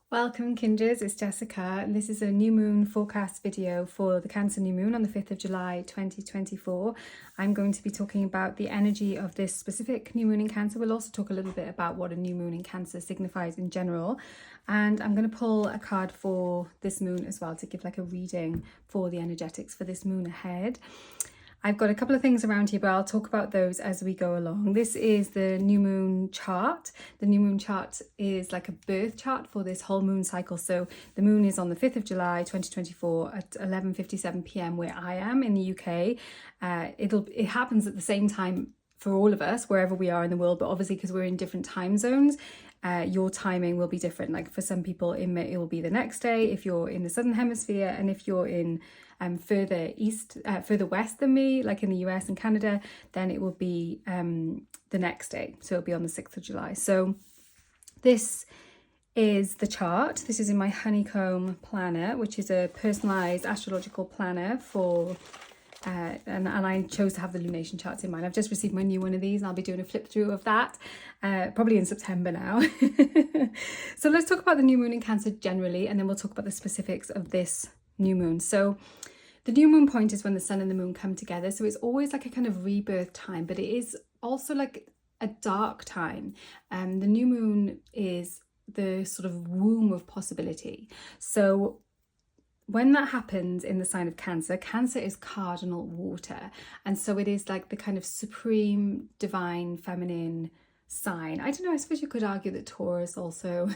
Welcome kindreds, it's Jessica and this is a new moon forecast video for the Cancer new moon on the 5th of July 2024. I'm going to be talking about the energy of this specific new moon in Cancer. We'll also talk a little bit about what a new moon in Cancer signifies in general, and I'm going to pull a card for this moon as well to give like a reading for the energetics for this moon ahead. I've got a couple of things around here, but I'll talk about those as we go along. This is the new moon chart. The new moon chart is like a birth chart for this whole moon cycle. So the moon is on the 5th of July 2024 at 11:57 p.m. where I am in the UK. It happens at the same time for all of us wherever we are in the world, but obviously because we're in different time zones, your timing will be different. Like for some people it will be the next day if you're in the southern hemisphere, and if you're in further west than me, like in the US and Canada, then it will be the next day, so it'll be on the 6th of July. So this is the chart. This is in my honeycomb planner, which is a personalized astrological planner for and I chose to have the lunation charts in mind. I've just received my new one of these and I'll be doing a flip through of that probably in September now. So let's talk about the new moon in Cancer generally, and then we'll talk about the specifics of this new moon. So the new moon point is when the sun and the moon come together, so it's always like a kind of rebirth time, but it is also like a dark time. The new moon is the sort of womb of possibility. So when that happens in the sign of Cancer, Cancer is cardinal water, and so it is like the kind of supreme divine feminine sign. I don't know, I suppose you could argue that Taurus also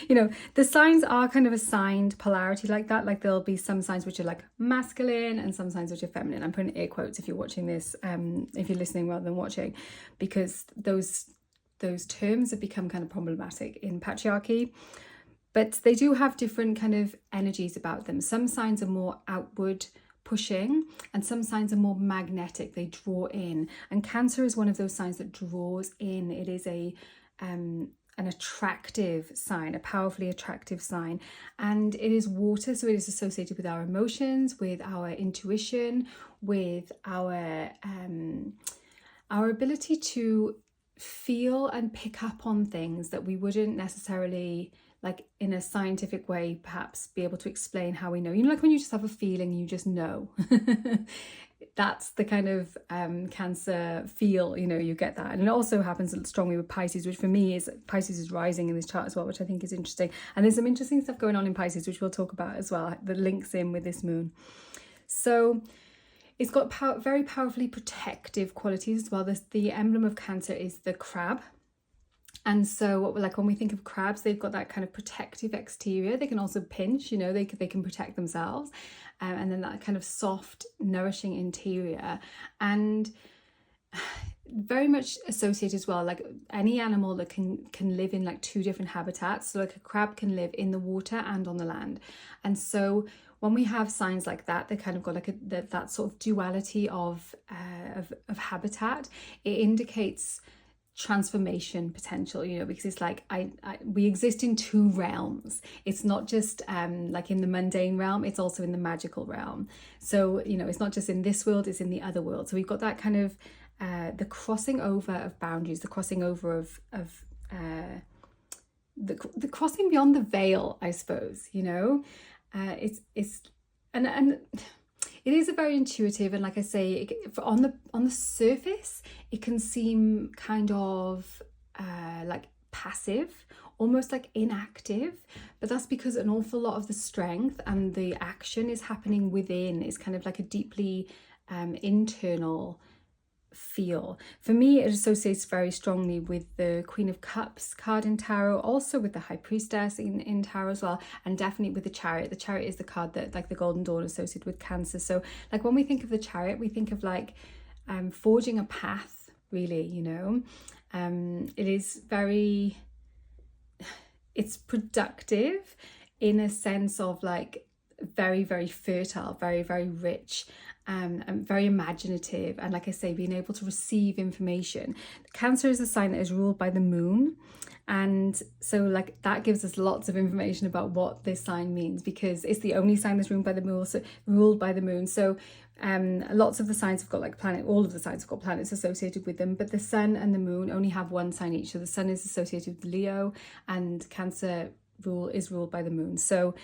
you know, the signs are kind of assigned polarity like that. Like there'll be some signs which are like masculine and some signs which are feminine. I'm putting air quotes if you're watching this, if you're listening rather than watching, because those terms have become kind of problematic in patriarchy. But they do have different kind of energies about them. Some signs are more outward pushing and some signs are more magnetic, they draw in, and Cancer is one of those signs that draws in. It is an attractive sign, a powerfully attractive sign, and it is water, so it is associated with our emotions, with our intuition, with our ability to feel and pick up on things that we wouldn't necessarily, like in a scientific way, perhaps be able to explain how we know. You know, like when you just have a feeling, you just know. That's the kind of Cancer feel, you know, you get that. And it also happens strongly with Pisces, which for me is, Pisces is rising in this chart as well, which I think is interesting. And there's some interesting stuff going on in Pisces, which we'll talk about as well, that links in with this moon. So it's got very powerfully protective qualities as well. The emblem of Cancer is the crab. And so like when we think of crabs, they've got that kind of protective exterior. They can also pinch, you know, they can protect themselves. And then that kind of soft, nourishing interior. And very much associated as well, like any animal that can live in like two different habitats. So like a crab can live in the water and on the land. And so when we have signs like that, they kind of got like that sort of duality of habitat. It indicates transformation potential, you know, because it's like we exist in two realms. It's not just like in the mundane realm, it's also in the magical realm. So, you know, it's not just in this world, it's in the other world. So we've got that kind of the crossing over of boundaries, the crossing over of the crossing beyond the veil, I suppose, you know. It's and it is a very intuitive, and like I say, on the surface, it can seem kind of like passive, almost like inactive, but that's because an awful lot of the strength and the action is happening within. It's kind of like a deeply internal feel. For me, it associates very strongly with the Queen of Cups card in tarot, also with the High Priestess in tarot as well, and definitely with the Chariot. The Chariot is the card that, like the Golden Dawn, associated with Cancer. So like when we think of the Chariot, we think of like forging a path, really, you know. It is very, it's productive in a sense of like very, very fertile, very, very rich, and very imaginative, and like I say, being able to receive information. Cancer is a sign that is ruled by the moon, and so like that gives us lots of information about what this sign means, because it's the only sign that's ruled by the moon. So lots of the signs have got like all of the signs have got planets associated with them, but the sun and the moon only have one sign each. So the sun is associated with Leo, and Cancer is ruled by the moon. So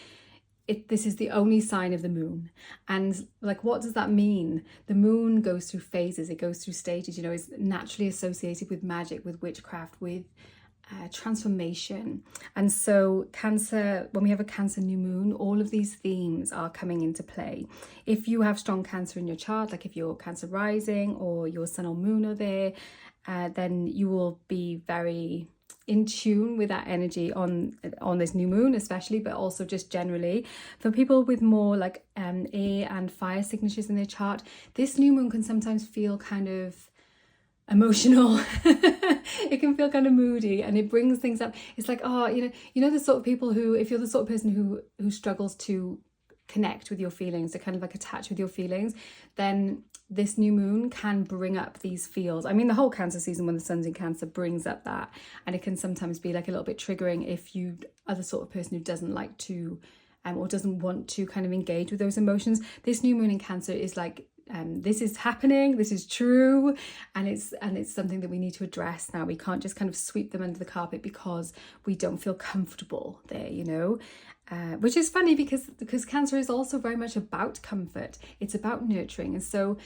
this is the only sign of the moon. And like, what does that mean? The moon goes through phases, it goes through stages, you know, it's naturally associated with magic, with witchcraft, with transformation. And so Cancer, when we have a Cancer new moon, all of these themes are coming into play. If you have strong Cancer in your chart, like if you're Cancer rising or your sun or moon are there, then you will be very in tune with that energy on this new moon especially, but also just generally. For people with more like air and fire signatures in their chart, this new moon can sometimes feel kind of emotional. It can feel kind of moody, and it brings things up. It's like, oh, you know the sort of people who, if you're the sort of person who struggles to connect with your feelings, to kind of like attach with your feelings, then this new moon can bring up these feels. I mean, the whole Cancer season when the sun's in Cancer brings up that, and it can sometimes be like a little bit triggering if you are the sort of person who doesn't like to or doesn't want to kind of engage with those emotions. This new moon in Cancer is like, this is happening, this is true, and it's something that we need to address now. We can't just kind of sweep them under the carpet because we don't feel comfortable there, you know. Which is funny because Cancer is also very much about comfort. It's about nurturing, and so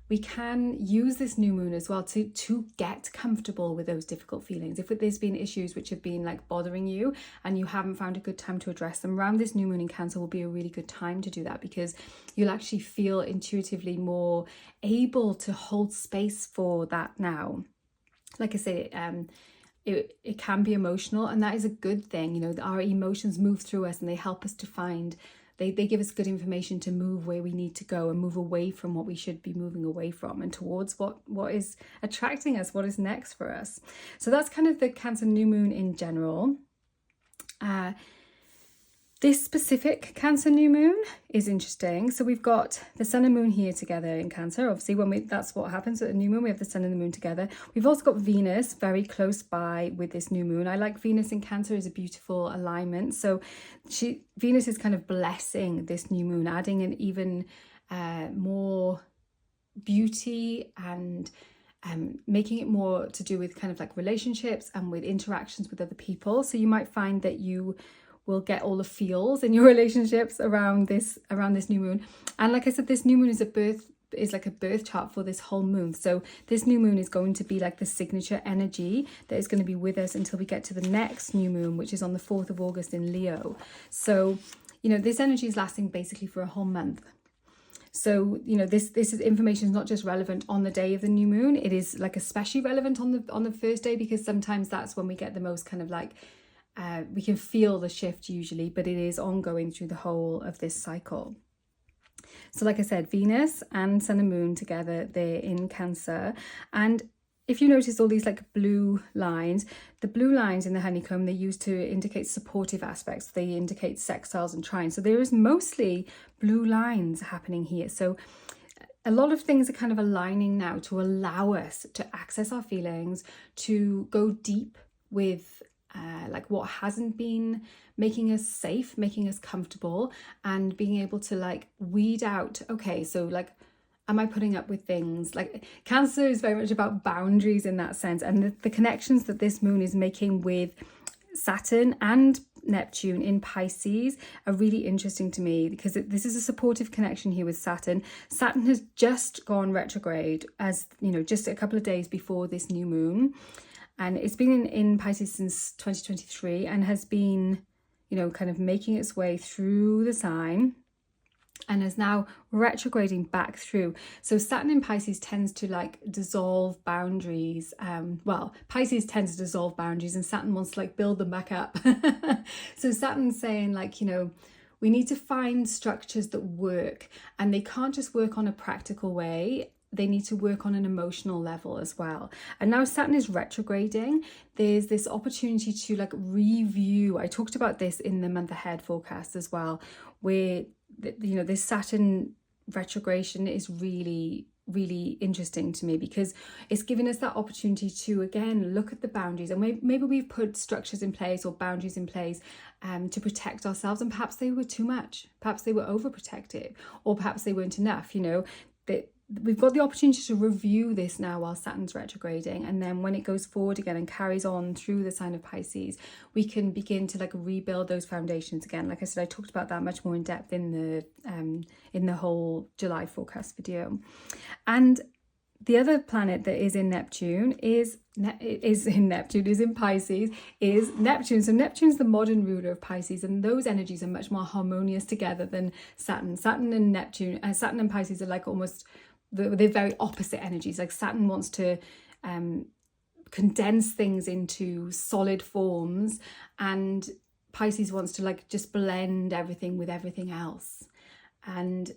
we can use this new moon as well to get comfortable with those difficult feelings. If there's been issues which have been like bothering you and you haven't found a good time to address them, around this new moon in Cancer will be a really good time to do that, because you'll actually feel intuitively more able to hold space for that now. Like I say, it can be emotional, and that is a good thing. You know, our emotions move through us and they help us to find, they give us good information to move where we need to go and move away from what we should be moving away from and towards what is attracting us, what is next for us. So that's kind of the Cancer new moon in general. This specific Cancer new moon is interesting. So we've got the sun and moon here together in Cancer. Obviously, that's what happens at a new moon. We have the sun and the moon together. We've also got Venus very close by with this new moon. I like Venus in Cancer as a beautiful alignment. So Venus is kind of blessing this new moon, adding an even more beauty and making it more to do with kind of like relationships and with interactions with other people. So you might find that you will get all the feels in your relationships around this new moon. And like I said, this new moon is like a birth chart for this whole moon. So this new moon is going to be like the signature energy that is going to be with us until we get to the next new moon, which is on the 4th of August in Leo. So, you know, this energy is lasting basically for a whole month. So, you know, this information is not just relevant on the day of the new moon. It is like especially relevant on the first day, because sometimes that's when we get the most kind of like, we can feel the shift usually, but it is ongoing through the whole of this cycle. So like I said, Venus and sun and moon together, they're in Cancer. And if you notice all these like blue lines, the blue lines in the honeycomb, they're used to indicate supportive aspects. They indicate sextiles and trines. So there is mostly blue lines happening here. So a lot of things are kind of aligning now to allow us to access our feelings, to go deep with like what hasn't been making us safe, making us comfortable, and being able to like weed out, okay, so like, am I putting up with things? Like Cancer is very much about boundaries in that sense, and the connections that this moon is making with Saturn and Neptune in Pisces are really interesting to me, because this is a supportive connection here with Saturn. Saturn has just gone retrograde, as you know, just a couple of days before this new moon. And it's been in Pisces since 2023 and has been, you know, kind of making its way through the sign and is now retrograding back through. So Saturn in Pisces tends to like dissolve boundaries. Well, Pisces tends to dissolve boundaries and Saturn wants to like build them back up. So Saturn's saying like, you know, we need to find structures that work, and they can't just work on a practical way. They need to work on an emotional level as well. And now Saturn is retrograding. There's this opportunity to like review. I talked about this in the month ahead forecast as well, where, you know, this Saturn retrogression is really, really interesting to me, because it's giving us that opportunity to, again, look at the boundaries. And maybe we've put structures in place or boundaries in place to protect ourselves. And perhaps they were too much. Perhaps they were overprotective, or perhaps they weren't enough, you know, that we've got the opportunity to review this now while Saturn's retrograding, and then when it goes forward again and carries on through the sign of Pisces, we can begin to like rebuild those foundations again. Like I said, I talked about that much more in depth in the whole July forecast video. And the other planet that is in Neptune is in Pisces, is Neptune. So Neptune's the modern ruler of Pisces, and those energies are much more harmonious together than Saturn. Saturn and Pisces are like almost, they're very opposite energies. Like Saturn wants to condense things into solid forms, and Pisces wants to like just blend everything with everything else. And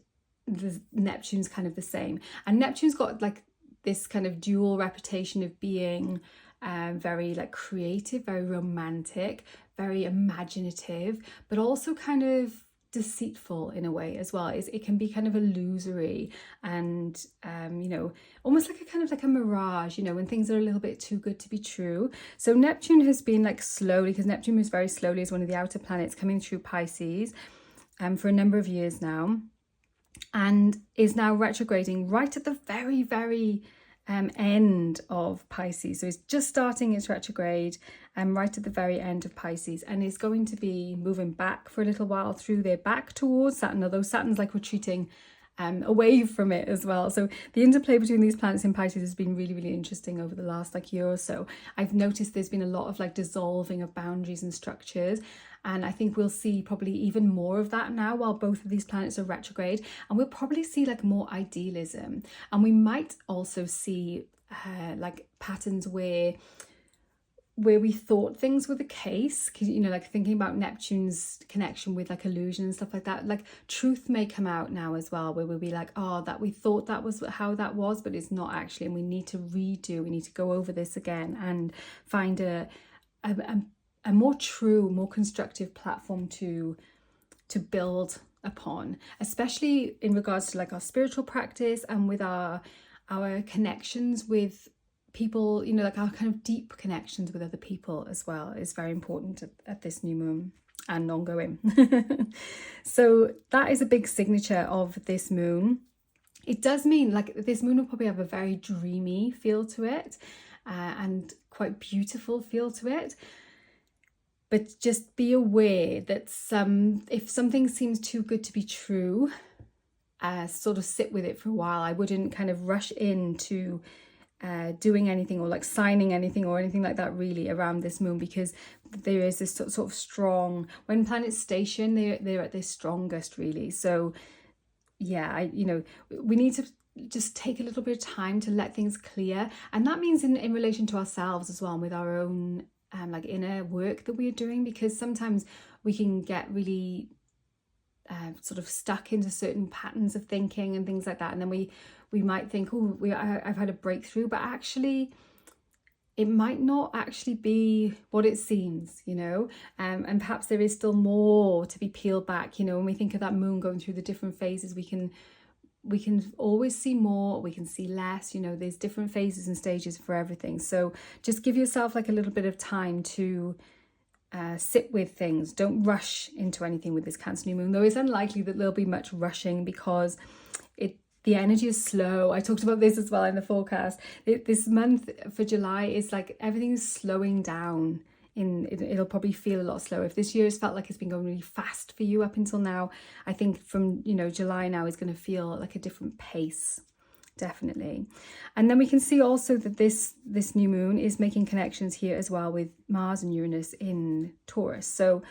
Neptune's kind of the same. And Neptune's got like this kind of dual reputation of being very like creative, very romantic, very imaginative, but also kind of deceitful in a way as well. It can be kind of illusory and you know, almost like a kind of like a mirage, you know, when things are a little bit too good to be true. So Neptune has been like slowly, because Neptune moves very slowly as one of the outer planets, coming through Pisces for a number of years now, and is now retrograding right at the very, very end of Pisces. So it's just starting its retrograde right at the very end of Pisces, and is going to be moving back for a little while through there, back towards Saturn, although Saturn's like retreating away from it as well. So the interplay between these planets in Pisces has been really, really interesting over the last like year or so. I've noticed there's been a lot of like dissolving of boundaries and structures, and I think we'll see probably even more of that now while both of these planets are retrograde, and we'll probably see like more idealism, and we might also see like patterns where we thought things were the case, you know, like thinking about Neptune's connection with like illusion and stuff like that. Like truth may come out now as well, where we'll be like, oh, that we thought that was how that was, but it's not actually, and we need to we need to go over this again and find a more true, more constructive platform to build upon, especially in regards to like our spiritual practice and with our connections with people, you know, like our kind of deep connections with other people as well is very important at this new moon and ongoing. So that is a big signature of this moon. It does mean like this moon will probably have a very dreamy feel to it and quite beautiful feel to it. But just be aware that if something seems too good to be true, sort of sit with it for a while. I wouldn't kind of rush into doing anything or like signing anything or anything like that really around this moon, because there is this sort of strong, when planets station, they're at their strongest really. So yeah, you know, we need to just take a little bit of time to let things clear, and that means in relation to ourselves as well, and with our own like inner work that we're doing, because sometimes we can get really sort of stuck into certain patterns of thinking and things like that, and then we might think, oh, I've had a breakthrough, but actually it might not actually be what it seems, you know, and perhaps there is still more to be peeled back. You know, when we think of that moon going through the different phases, we can always see more, we can see less, you know, there's different phases and stages for everything. So just give yourself like a little bit of time to sit with things. Don't rush into anything with this Cancer new moon, though it's unlikely that there'll be much rushing, because the energy is slow. I talked about this as well in the forecast. This month for July is like everything's slowing down. It'll probably feel a lot slower. If this year has felt like it's been going really fast for you up until now, I think from, you know, July now is going to feel like a different pace, definitely. And then we can see also that this new moon is making connections here as well with Mars and Uranus in Taurus. So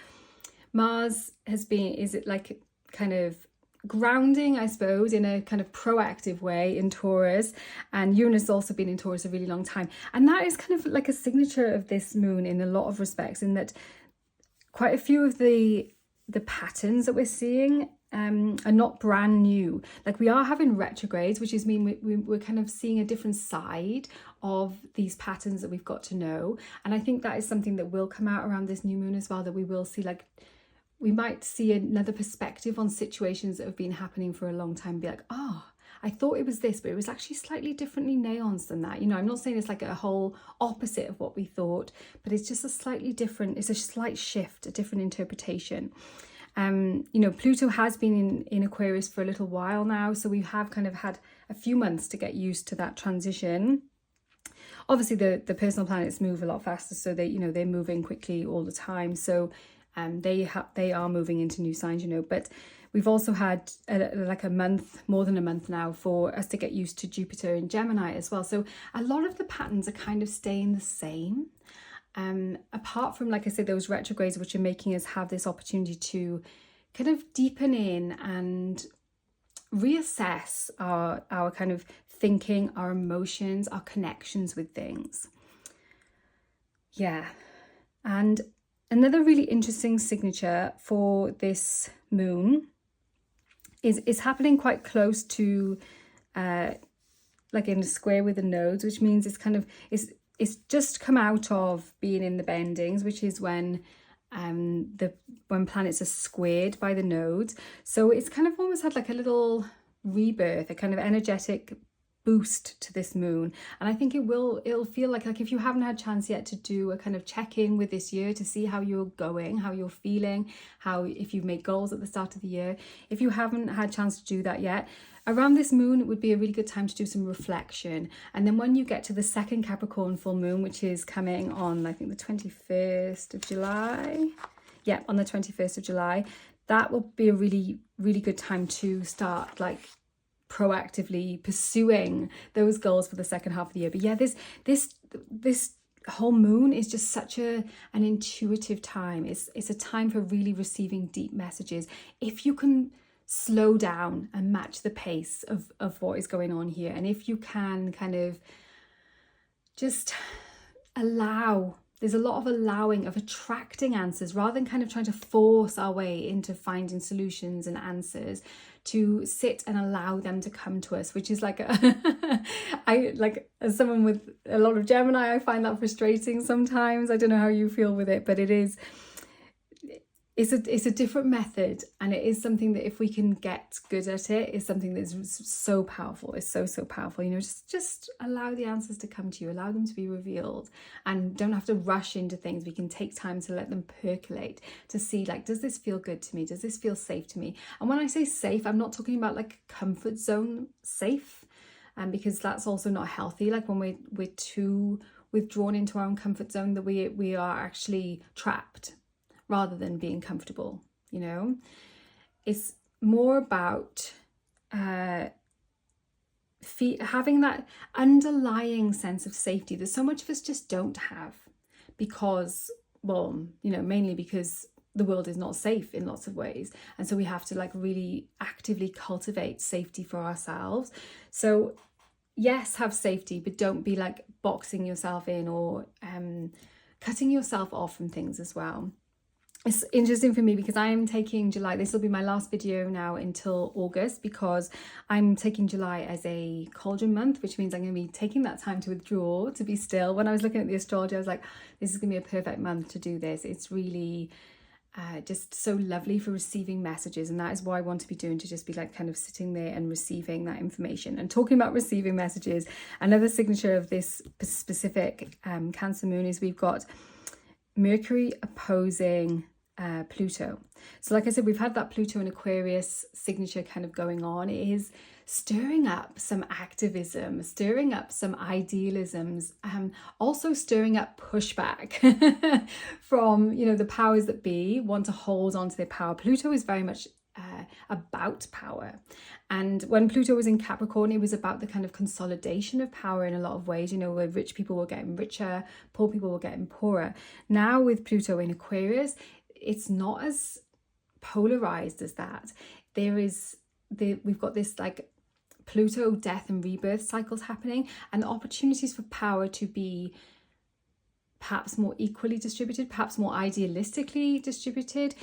Mars is it like kind of grounding, I suppose, in a kind of proactive way in Taurus, and Uranus has also been in Taurus a really long time, and that is kind of like a signature of this moon in a lot of respects, in that quite a few of the patterns that we're seeing are not brand new. Like we are having retrogrades, which is mean we're kind of seeing a different side of these patterns that we've got to know, and I think that is something that will come out around this new moon as well, that we will see, like we might see another perspective on situations that have been happening for a long time, be like, oh, I thought it was this, but it was actually slightly differently nuanced than that. You know, I'm not saying it's like a whole opposite of what we thought, but it's just a slightly different, it's a slight shift, a different interpretation. Pluto has been in Aquarius for a little while now, so we have kind of had a few months to get used to that transition. Obviously, the personal planets move a lot faster, so they're moving quickly all the time. So they are moving into new signs, but we've also had like a month, more than a month now, for us to get used to Jupiter in Gemini as well. So a lot of the patterns are kind of staying the same. Apart from, like I said, those retrogrades, which are making us have this opportunity to kind of deepen in and reassess our kind of thinking, our emotions, our connections with things. Yeah. And another really interesting signature for this moon is happening quite close to like in a square with the nodes, which means it's just come out of being in the bendings, which is when planets are squared by the nodes. So it's kind of almost had like a little rebirth, a kind of energetic boost to this moon. And I think it'll feel like if you haven't had a chance yet to do a kind of check-in with this year to see how you're going, how you're feeling, if you've made goals at the start of the year, if you haven't had a chance to do that yet, around this moon it would be a really good time to do some reflection. And then when you get to the second Capricorn full moon, which is coming on, I think, the 21st of July, on the 21st of July, that will be a really, really good time to start like proactively pursuing those goals for the second half of the year. But yeah, this whole moon is just such an intuitive time. It's a time for really receiving deep messages. If you can slow down and match the pace of what is going on here, and if you can kind of just allow, there's a lot of allowing, of attracting answers rather than kind of trying to force our way into finding solutions and answers, to sit and allow them to come to us, which is like as someone with a lot of Gemini, I find that frustrating sometimes. I don't know how you feel with it, but it's a different method, and it is something that if we can get good at it, is something that's so powerful. It's so powerful. Just allow the answers to come to you, allow them to be revealed, and don't have to rush into things. We can take time to let them percolate, to see, like, does this feel good to me? Does this feel safe to me? And when I say safe, I'm not talking about like comfort zone safe, because that's also not healthy. Like when we're too withdrawn into our own comfort zone, that we are actually trapped rather than being comfortable. It's more about having that underlying sense of safety that so much of us just don't have, because, mainly because the world is not safe in lots of ways, and so we have to like really actively cultivate safety for ourselves. So yes, have safety, but don't be like boxing yourself in or cutting yourself off from things as well. It's interesting for me because I'm taking July, this will be my last video now until August, because I'm taking July as a cauldron month, which means I'm going to be taking that time to withdraw, to be still. When I was looking at the astrology, I was like, this is going to be a perfect month to do this. It's really just so lovely for receiving messages, and that is what I want to be doing, to just be like kind of sitting there and receiving that information. And talking about receiving messages, another signature of this specific Cancer moon is we've got Mercury opposing Pluto. So like I said, we've had that Pluto in Aquarius signature kind of going on. It is stirring up some activism, stirring up some idealisms, also stirring up pushback from, the powers that be want to hold on to their power. Pluto is very much about power. And when Pluto was in Capricorn, it was about the kind of consolidation of power in a lot of ways, where rich people were getting richer, poor people were getting poorer. Now with Pluto in Aquarius, it's not as polarized as that. We've got this like Pluto death and rebirth cycles happening, and the opportunities for power to be perhaps more equally distributed, perhaps more idealistically distributed.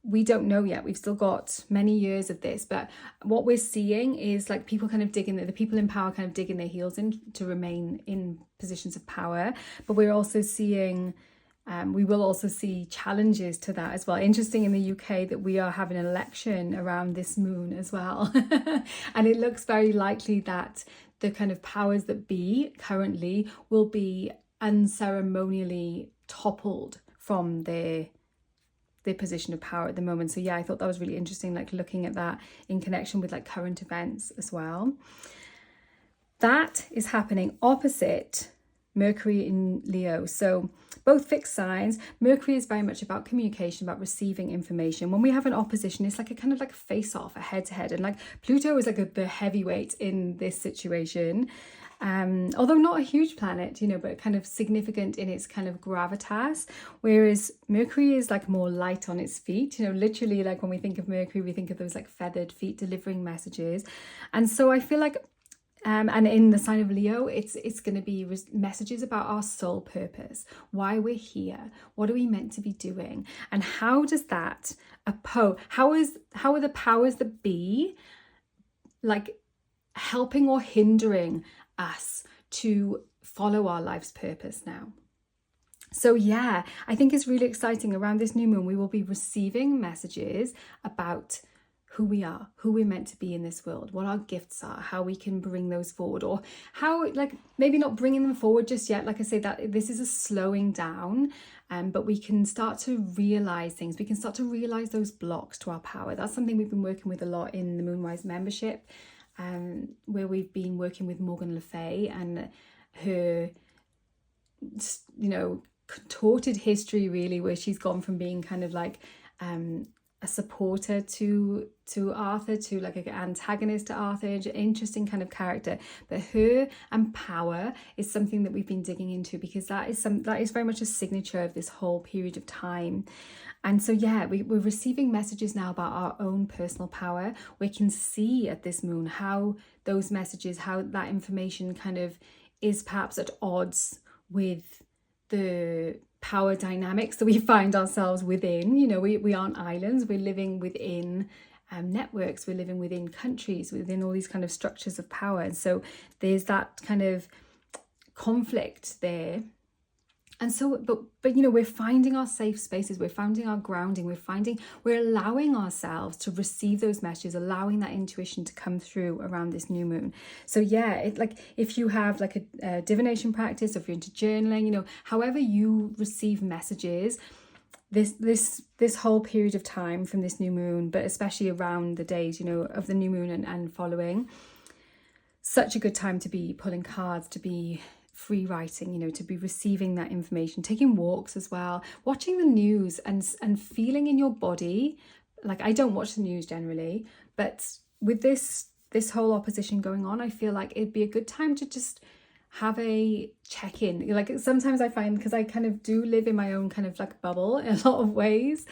We don't know yet. We've still got many years of this, but what we're seeing is like people kind of the people in power kind of digging their heels in to remain in positions of power. But we're also seeing we will also see challenges to that as well. Interesting in the UK that we are having an election around this moon as well. And it looks very likely that the kind of powers that be currently will be unceremonially toppled from their the position of power at the moment. So yeah, I thought that was really interesting, like looking at that in connection with like current events as well. That is happening opposite Mercury in Leo. So both fixed signs. Mercury is very much about communication, about receiving information. When we have an opposition, it's like a kind of like face off, a head to head. And like Pluto is like the heavyweight in this situation. Although not a huge planet, you know, but kind of significant in its kind of gravitas, whereas Mercury is like more light on its feet, you know, literally like when we think of Mercury, we think of those like feathered feet delivering messages. And so I feel like and in the sign of Leo, it's going to be messages about our soul purpose, why we're here, what are we meant to be doing, and how does that how are the powers that be like helping or hindering us to follow our life's purpose now. So yeah, I think it's really exciting. Around this new moon, we will be receiving messages about who we are, who we're meant to be in this world, what our gifts are, how we can bring those forward, or how, like, maybe not bringing them forward just yet. Like I say, that this is a slowing down, but we can start to realize things. We can start to realize those blocks to our power. That's something we've been working with a lot in the Moonwise membership, where we've been working with Morgan Le Fay and her, you know, contorted history, really, where she's gone from being kind of like a supporter to Arthur, to like an antagonist to Arthur, an interesting kind of character. But her and power is something that we've been digging into, because that is very much a signature of this whole period of time. And so yeah, we're receiving messages now about our own personal power. We can see at this moon how those messages, how that information kind of is perhaps at odds with the power dynamics that we find ourselves within. You know, we aren't islands, we're living within networks, we're living within countries, within all these kind of structures of power. And so there's that kind of conflict there. And so, but you know, we're finding our safe spaces, we're finding our grounding, we're allowing ourselves to receive those messages, allowing that intuition to come through around this new moon. So yeah, it, like, if you have like a divination practice, or if you're into journaling, you know, however you receive messages, this whole period of time from this new moon, but especially around the days, you know, of the new moon and following, such a good time to be pulling cards, to be free writing, you know, to be receiving that information, taking walks as well, watching the news and feeling in your body. Like, I don't watch the news generally, but with this whole opposition going on, I feel like it'd be a good time to just have a check-in. Like, sometimes I find, because I kind of do live in my own kind of like bubble in a lot of ways,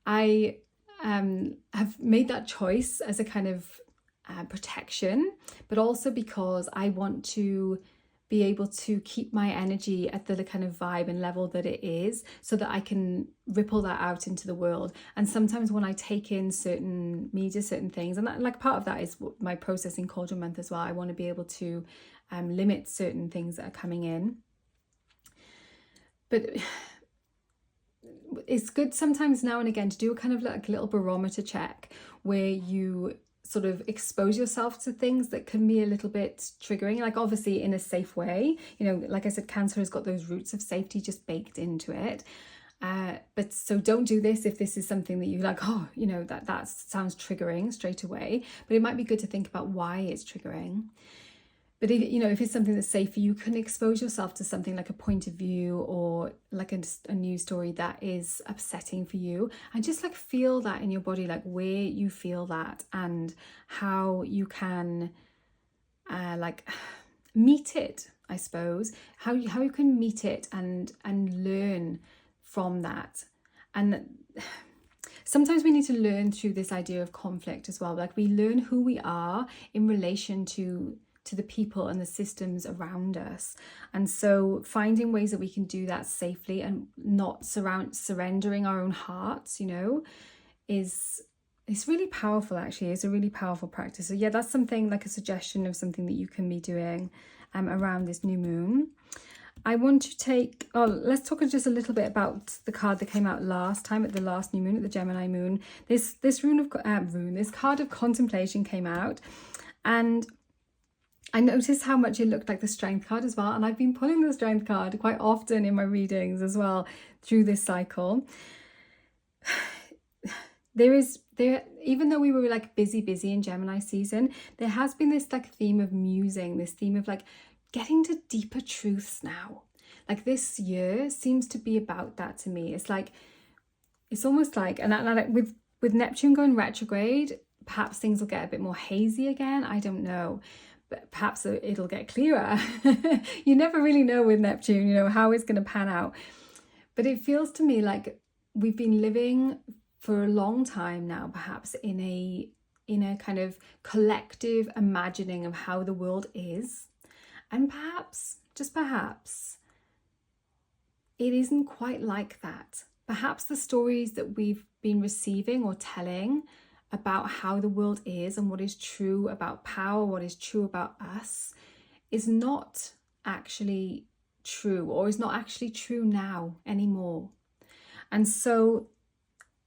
I have made that choice as a kind of protection, but also because I want to be able to keep my energy at the kind of vibe and level that it is, so that I can ripple that out into the world. And sometimes when I take in certain media, certain things, and that, like, part of that is my processing cauldron month as well, I want to be able to limit certain things that are coming in. But it's good sometimes now and again to do a kind of like a little barometer check, where you sort of expose yourself to things that can be a little bit triggering, like obviously in a safe way. You know, like I said, Cancer has got those roots of safety just baked into it. But so don't do this if this is something that you like, oh, you know, that sounds triggering straight away. But it might be good to think about why it's triggering. But if, you know, if it's something that's safe for you, can expose yourself to something like a point of view, or like a news story that is upsetting for you, and just like feel that in your body, like where you feel that and how you can like meet it, I suppose, how you can meet it and learn from that. And sometimes we need to learn through this idea of conflict as well. Like, we learn who we are in relation to the people and the systems around us. And so finding ways that we can do that safely and not surrendering our own hearts, you know, is really powerful. Actually, it's a really powerful practice. So yeah, that's something, like a suggestion of something that you can be doing around this new moon. I want to let's talk just a little bit about the card that came out last time at the last new moon, at the Gemini moon. This card of contemplation came out, and I noticed how much it looked like the Strength card as well. And I've been pulling the Strength card quite often in my readings as well through this cycle. even though we were like busy in Gemini season, there has been this like theme of musing, this theme of like getting to deeper truths now. Like this year seems to be about that to me. It's like, it's almost like, and with Neptune going retrograde, perhaps things will get a bit more hazy again. I don't know, but perhaps it'll get clearer. You never really know with Neptune, you know, how it's going to pan out. But it feels to me like we've been living for a long time now, perhaps in a kind of collective imagining of how the world is. And perhaps, just perhaps, it isn't quite like that. Perhaps the stories that we've been receiving or telling about how the world is and what is true about power, what is true about us, is not actually true, or is not actually true now anymore. And so,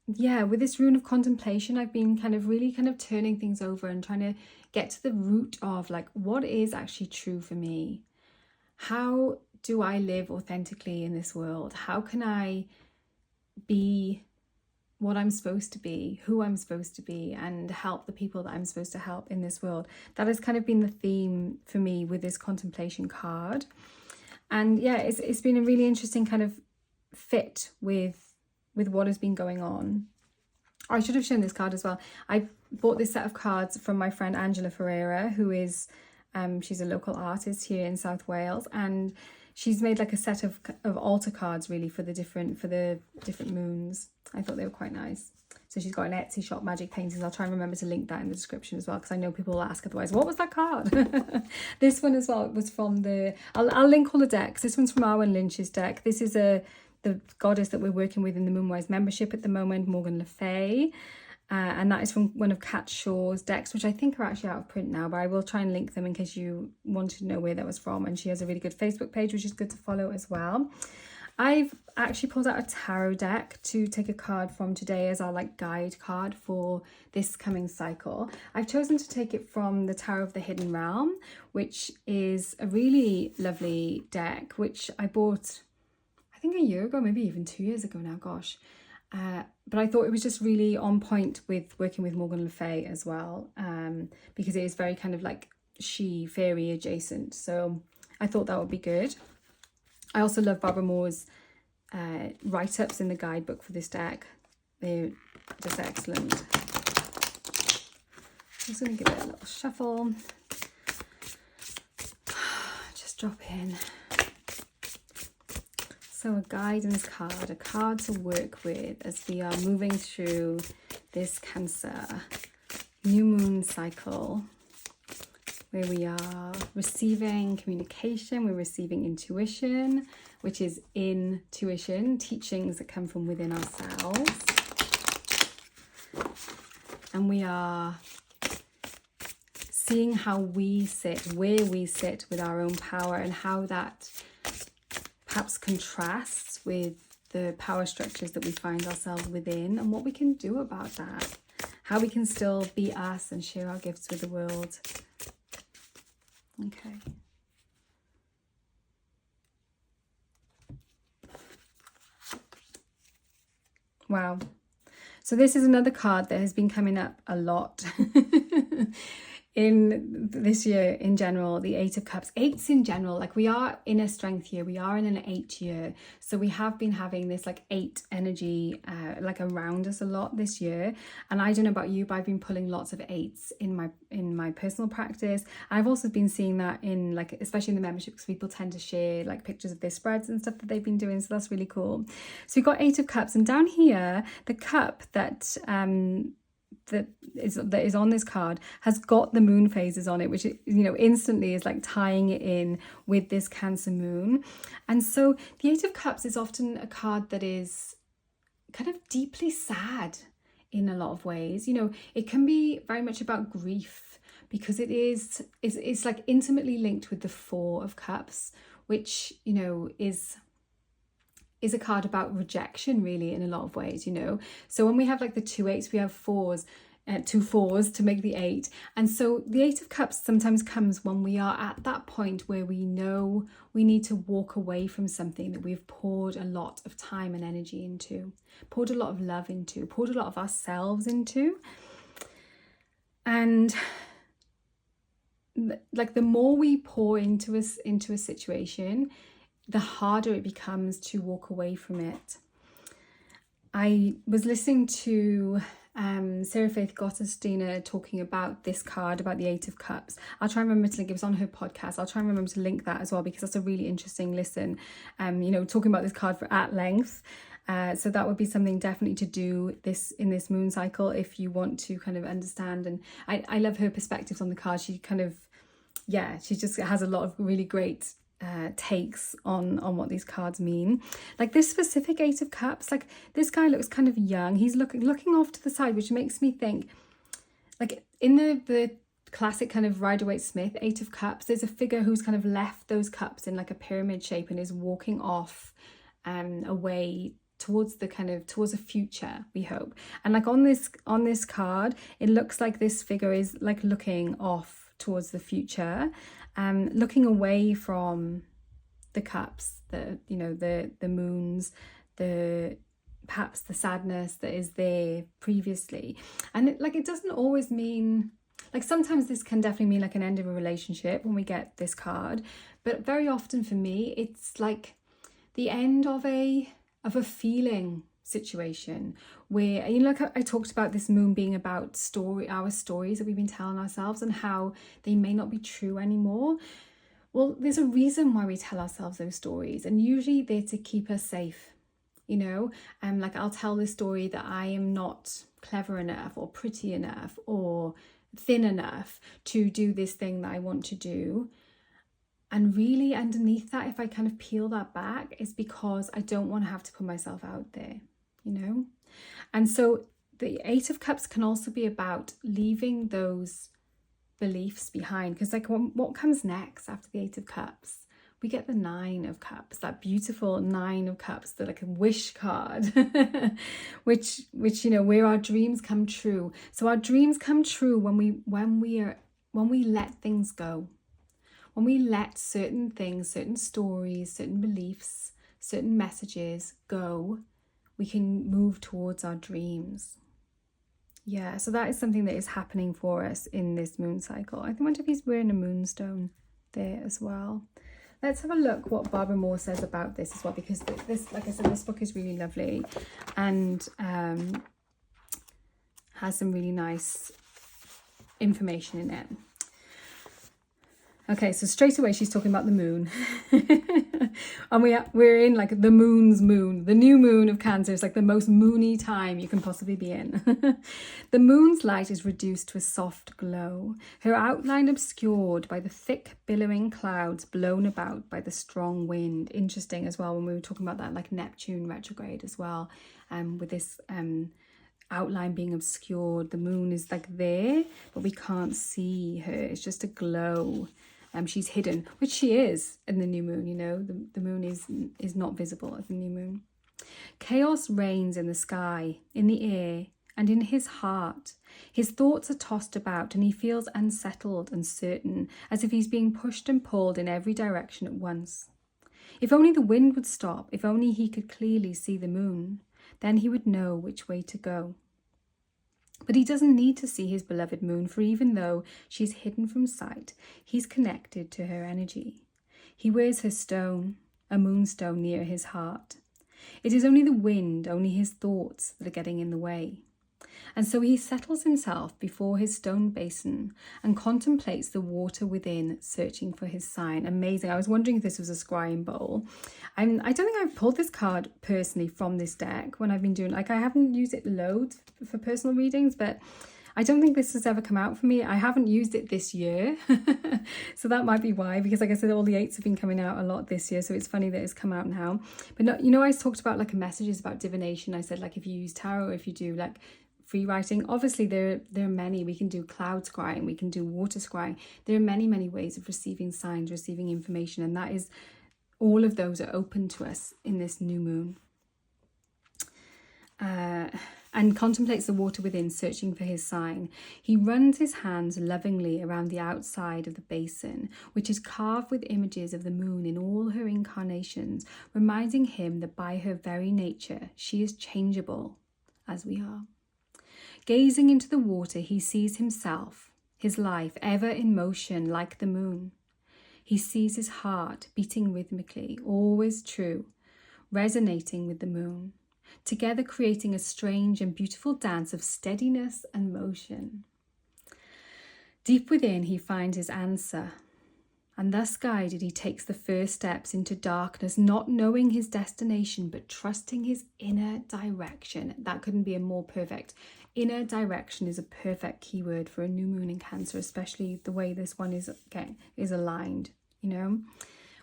yeah, with this rune of contemplation, I've been really turning things over and trying to get to the root of like, what is actually true for me? How do I live authentically in this world? How can I be what I'm supposed to be, who I'm supposed to be, and help the people that I'm supposed to help in this world? That has kind of been the theme for me with this contemplation card. And yeah, it's been a really interesting kind of fit with what has been going on. I should have shown this card as well. I bought this set of cards from my friend Angela Ferreira, who is she's a local artist here in South Wales, and she's made like a set of altar cards really for the different moons. I thought they were quite nice. So she's got an Etsy shop, Magic Paintings. I'll try and remember to link that in the description as well, because I know people will ask otherwise, what was that card? This one as well was from I'll link all the decks. This one's from Arwen Lynch's deck. This is the goddess that we're working with in the Moonwise membership at the moment, Morgan Le Fay. And that is from one of Kat Shaw's decks, which I think are actually out of print now, but I will try and link them in case you wanted to know where that was from. And she has a really good Facebook page, which is good to follow as well. I've actually pulled out a tarot deck to take a card from today as our like guide card for this coming cycle. I've chosen to take it from the Tarot of the Hidden Realm, which is a really lovely deck, which I bought, I think a year ago, maybe even 2 years ago now, gosh. But I thought it was just really on point with working with Morgan Le Fay as well, because it is very kind of like fairy adjacent. So I thought that would be good. I also love Barbara Moore's write-ups in the guidebook for this deck. They're just excellent. I'm just going to give it a little shuffle. Just drop in. So a guidance card, a card to work with as we are moving through this Cancer new moon cycle, where we are receiving communication, we're receiving intuition, which is intuition, teachings that come from within ourselves. And we are seeing how we sit, where we sit with our own power, and how that perhaps contrasts with the power structures that we find ourselves within, and what we can do about that. How we can still be us and share our gifts with the world. Okay. Wow. So this is another card that has been coming up a lot in this year in general, the Eight of Cups. Eights in general, like we are in a strength year, we are in an 8 year, so we have been having this like 8 energy like around us a lot this year. And I don't know about you, but I've been pulling lots of 8s in my personal practice. I've also been seeing that in like, especially in the membership, because people tend to share like pictures of their spreads and stuff that they've been doing, so that's really cool. So we've got 8 of Cups, and down here the cup that is on this card has got the moon phases on it, which, you know, instantly is like tying it in with this Cancer moon. And so the 8 of Cups is often a card that is kind of deeply sad in a lot of ways. You know, it can be very much about grief, because it's like intimately linked with the 4 of Cups, which, you know, is a card about rejection really in a lot of ways, you know. So when we have like the 2 8s, we have 4s, two fours to make the 8. And so the 8 of Cups sometimes comes when we are at that point where we know we need to walk away from something that we've poured a lot of time and energy into, poured a lot of love into, poured a lot of ourselves into. And like the more we pour into a situation, the harder it becomes to walk away from it. I was listening to Sarah Faith Gottesdiener talking about this card, about the 8 of Cups. I'll try and remember to link it. It was on her podcast. I'll try and remember to link that as well, because that's a really interesting listen. Talking about this card at length. So that would be something definitely to do in this moon cycle if you want to kind of understand. And I love her perspectives on the card. She kind of, she just has a lot of really great takes on what these cards mean. Like this specific 8 of Cups, like this guy looks kind of young. He's looking off to the side, which makes me think, like in the classic kind of Rider-Waite-Smith 8 of Cups, there's a figure who's kind of left those cups in like a pyramid shape and is walking off away towards a future, we hope. And like on this card, it looks like this figure is like looking off towards the future, looking away from the cups, the moons, perhaps the sadness that is there previously. And it doesn't always mean, like sometimes this can definitely mean like an end of a relationship when we get this card, but very often for me it's like the end of a feeling situation where, like I talked about this moon being about our stories that we've been telling ourselves and how they may not be true anymore. Well, there's a reason why we tell ourselves those stories, and usually they're to keep us safe. Like I'll tell this story that I am not clever enough or pretty enough or thin enough to do this thing that I want to do. And really underneath that, if I kind of peel that back, is because I don't want to have to put myself out there, And so the 8 of Cups can also be about leaving those beliefs behind. Because like what comes next after the 8 of Cups? We get the 9 of Cups, that beautiful 9 of Cups, the like a wish card, which where our dreams come true. So our dreams come true when we let things go. When we let certain things, certain stories, certain beliefs, certain messages go, we can move towards our dreams. Yeah, so that is something that is happening for us in this moon cycle. I wonder if he's wearing a moonstone there as well. Let's have a look what Barbara Moore says about this as well, because this, like I said, this book is really lovely and has some really nice information in it. Okay, so straight away she's talking about the moon. And we're in like the moon's moon. The new moon of Cancer is like the most moony time you can possibly be in. The moon's light is reduced to a soft glow, her outline obscured by the thick billowing clouds blown about by the strong wind. Interesting as well when we were talking about that, like Neptune retrograde as well, with this outline being obscured. The moon is like there, but we can't see her. It's just a glow. She's hidden, which she is in the new moon, the moon is not visible at the new moon. Chaos reigns in the sky, in the air, and in his heart. His thoughts are tossed about and he feels unsettled, uncertain, as if he's being pushed and pulled in every direction at once. If only the wind would stop, if only he could clearly see the moon, then he would know which way to go. But he doesn't need to see his beloved moon, for even though she's hidden from sight, he's connected to her energy. He wears her stone, a moonstone near his heart. It is only the wind, only his thoughts that are getting in the way. And so he settles himself before his stone basin and contemplates the water within, searching for his sign. Amazing. I was wondering if this was a scrying bowl. I don't think I've pulled this card personally from this deck when I've been doing, I haven't used it loads for personal readings, but I don't think this has ever come out for me. I haven't used it this year. So that might be why, because like I said, all the 8s have been coming out a lot this year. So it's funny that it's come out now. But no, I talked about like messages about divination. I said like if you use tarot, if you do like free writing, obviously there are many. We can do cloud scrying, we can do water scrying. There are many ways of receiving signs, receiving information, and that is, all of those are open to us in this new moon. and contemplates the water within, searching for his sign. He runs his hands lovingly around the outside of the basin, which is carved with images of the moon in all her incarnations, reminding him that by her very nature she is changeable, as we are. Gazing into the water, he sees himself, his life, ever in motion like the moon. He sees his heart beating rhythmically, always true, resonating with the moon, together creating a strange and beautiful dance of steadiness and motion. Deep within, he finds his answer, and thus guided, he takes the first steps into darkness, not knowing his destination, but trusting his inner direction. That couldn't be a more perfect. Inner direction is a perfect keyword for a new moon in Cancer, especially the way this one is aligned, you know.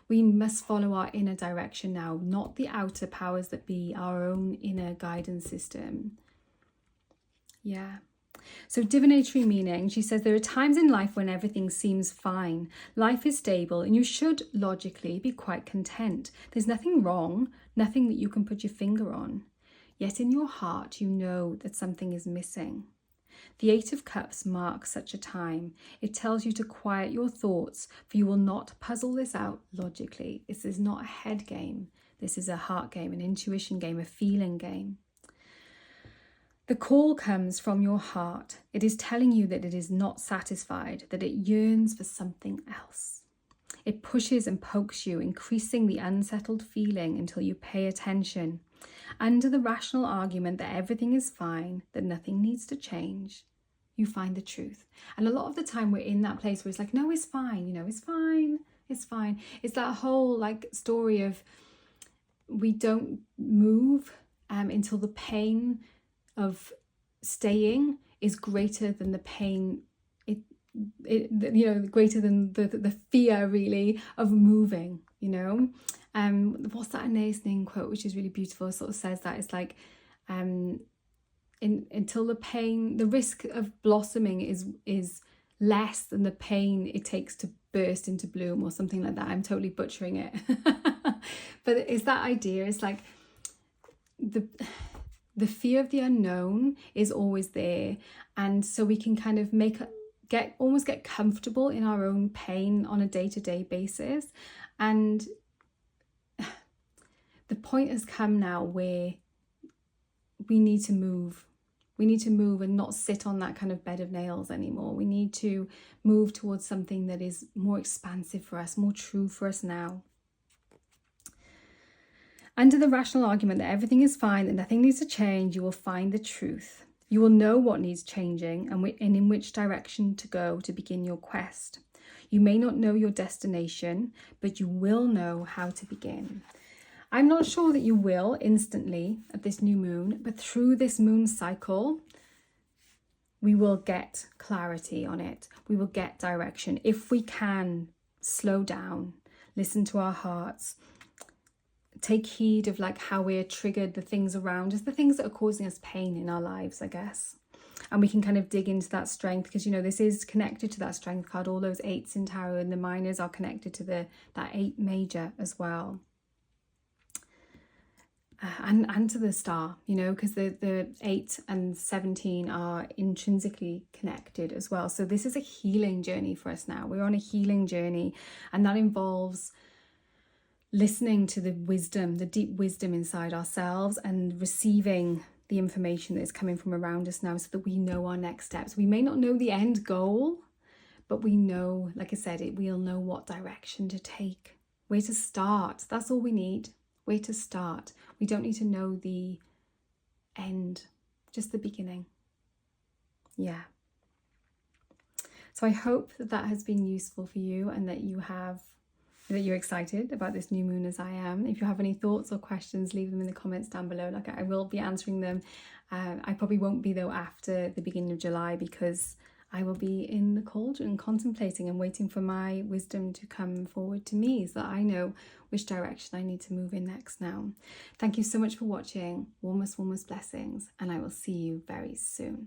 We must follow our inner direction now, not the outer powers that be, our own inner guidance system. Yeah. So divinatory meaning, she says, there are times in life when everything seems fine. Life is stable and you should logically be quite content. There's nothing wrong, nothing that you can put your finger on. Yet in your heart, you know that something is missing. The Eight of Cups marks such a time. It tells you to quiet your thoughts, for you will not puzzle this out logically. This is not a head game. This is a heart game, an intuition game, a feeling game. The call comes from your heart. It is telling you that it is not satisfied, that it yearns for something else. It pushes and pokes you, increasing the unsettled feeling until you pay attention. Under the rational argument that everything is fine, that nothing needs to change, you find the truth. And a lot of the time we're in that place where it's like, no, it's fine, you know, it's fine, it's fine. It's that whole like story of we don't move until the pain of staying is greater than the pain, greater than the fear really of moving, you know. What's that amazing quote which is really beautiful? It sort of says that it's like until the risk of blossoming is less than the pain it takes to burst into bloom, or something like that. I'm totally butchering it. But it's that idea. It's like the fear of the unknown is always there, and so we can kind of almost get comfortable in our own pain on a day-to-day basis. And the point has come now where we need to move. We need to move and not sit on that kind of bed of nails anymore. We need to move towards something that is more expansive for us, more true for us now. Under the rational argument that everything is fine, that nothing needs to change, you will find the truth. You will know what needs changing and in which direction to go to begin your quest. You may not know your destination, but you will know how to begin. I'm not sure that you will instantly at this new moon, but through this moon cycle, we will get clarity on it. We will get direction. If we can slow down, listen to our hearts, take heed of like how we're triggered, the things around us, the things that are causing us pain in our lives, I guess. And we can kind of dig into that strength, because, you know, this is connected to that strength card. All those eights in tarot and the minors are connected to that 8 major as well. And to the star, you know, because the 8 and 17 are intrinsically connected as well. So this is a healing journey for us now. We're on a healing journey, and that involves listening to the wisdom, the deep wisdom inside ourselves, and receiving the information that is coming from around us now, so that we know our next steps. We may not know the end goal, but we know, like I said, we'll know what direction to take, where to start. That's all we need. Where to start. We don't need to know the end, just the beginning. Yeah. So I hope that has been useful for you, and that you're excited about this new moon as I am. If you have any thoughts or questions, leave them in the comments down below. Like, I will be answering them. I probably won't be though after the beginning of July, because I will be in the cauldron contemplating and waiting for my wisdom to come forward to me, so that I know which direction I need to move in next now. Thank you so much for watching. Warmest blessings, and I will see you very soon.